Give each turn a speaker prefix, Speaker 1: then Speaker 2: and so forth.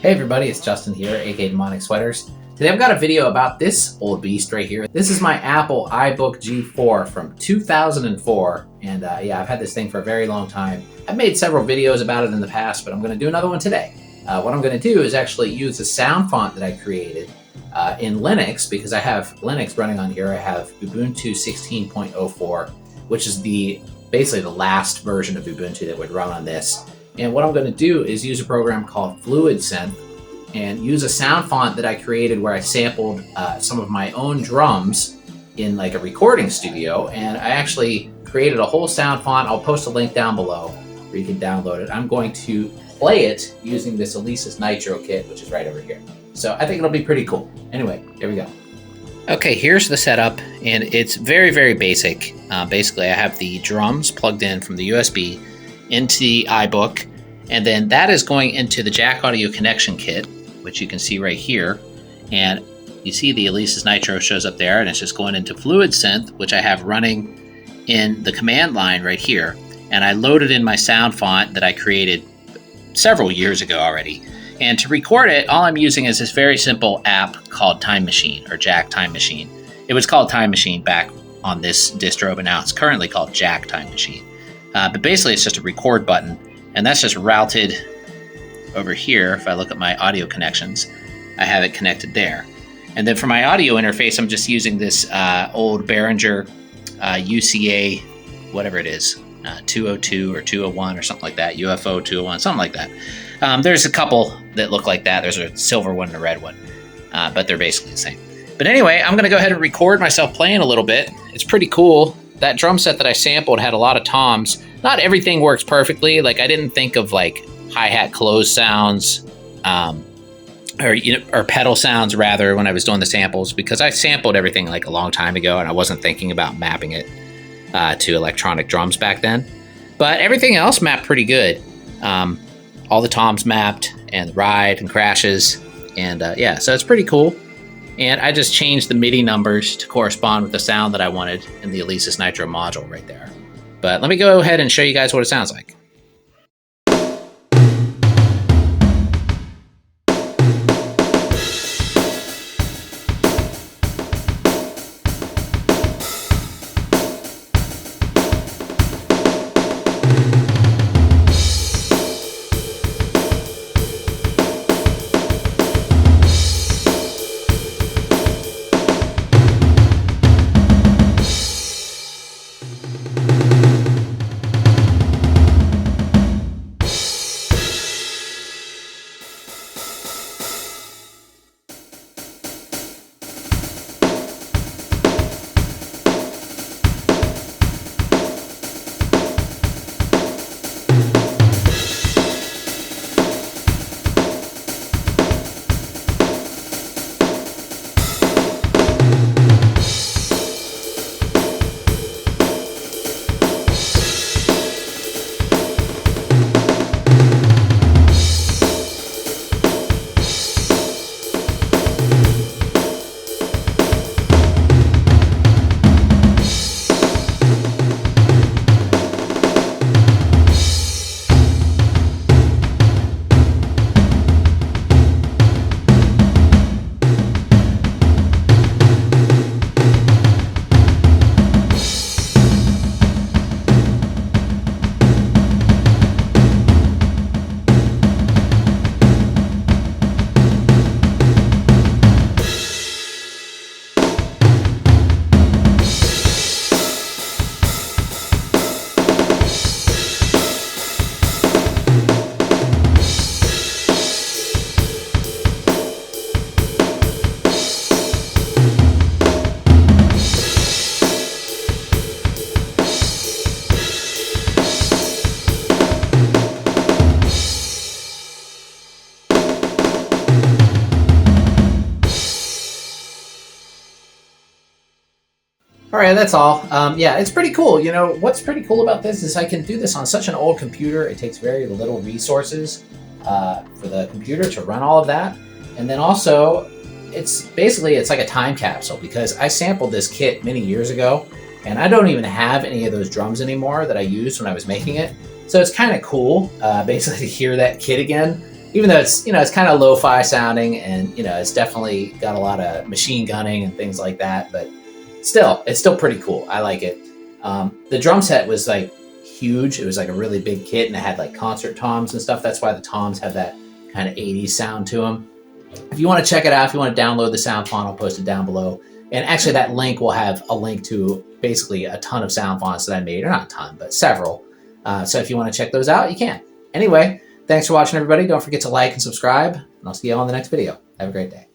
Speaker 1: Hey everybody, it's Justin here, aka Demonic Sweaters. Today I've got a video about this old beast right here. This is my Apple iBook G4 from 2004, and yeah, I've had this thing for a very long time. I've made several videos about it in the past, but I'm going to do another one today. What I'm going to do is actually use a sound font that I created in Linux, because I have Linux running on here. I have Ubuntu 16.04, which is basically the last version of Ubuntu that would run on this. And what I'm going to do is use a program called Fluid Synth and use a sound font that I created where I sampled some of my own drums in like a recording studio. And I actually created a whole sound font. I'll post a link down below where you can download it. I'm going to play it using this Alesis Nitro kit, which is right over here. So I think it'll be pretty cool. Anyway, here we go. Okay, here's the setup, and it's very, very basic. Basically, I have the drums plugged in from the USB into the iBook, and then that is going into the jack audio connection kit, which you can see right here. And you see the Alesis Nitro shows up there, and it's just going into Fluid Synth, which I have running in the command line right here. And I loaded in my sound font that I created several years ago already. And to record it, all I'm using is this very simple app called Time Machine, or Jack Time Machine. It was called Time Machine back on this distro, but now it's currently called Jack Time Machine. But basically, it's just a record button, and that's just routed over here. If I look at my audio connections, I have it connected there. And then for my audio interface, I'm just using this old Behringer UCA, whatever it is, 202 or 201 or something like that, UFO 201, something like that. There's a couple that look like that. There's a silver one and a red one, but they're basically the same. But anyway, I'm going to go ahead and record myself playing a little bit. It's pretty cool. That drum set that I sampled had a lot of toms. Not everything works perfectly. Like, I didn't think of like hi-hat close sounds, or pedal sounds rather, when I was doing the samples, because I sampled everything like a long time ago and I wasn't thinking about mapping it to electronic drums back then. But everything else mapped pretty good. All the toms mapped, and the ride and crashes, and yeah, so it's pretty cool. And I just changed the MIDI numbers to correspond with the sound that I wanted in the Alesis Nitro module right there. But let me go ahead and show you guys what it sounds like. All right, that's all. Yeah, it's pretty cool. You know, what's pretty cool about this is I can do this on such an old computer. It takes very little resources for the computer to run all of that. And then also, it's like a time capsule, because I sampled this kit many years ago, and I don't even have any of those drums anymore that I used when I was making it. So it's kind of cool, basically, to hear that kit again. even though it's, it's kind of lo-fi sounding, and it's definitely got a lot of machine gunning and things like that, but still, it's still pretty cool. I like it. The drum set was like huge. It was like a really big kit, and it had like concert toms and stuff. That's why the toms have that kind of 80s sound to them. If you want to check it out, if you want to download the sound font, I'll post it down below. And actually that link will have a link to basically a ton of sound fonts that I made, or not a ton, but several. So if you want to check those out, you can. Anyway, thanks for watching, everybody. Don't forget to like and subscribe, and I'll see you all in the next video. Have a great day.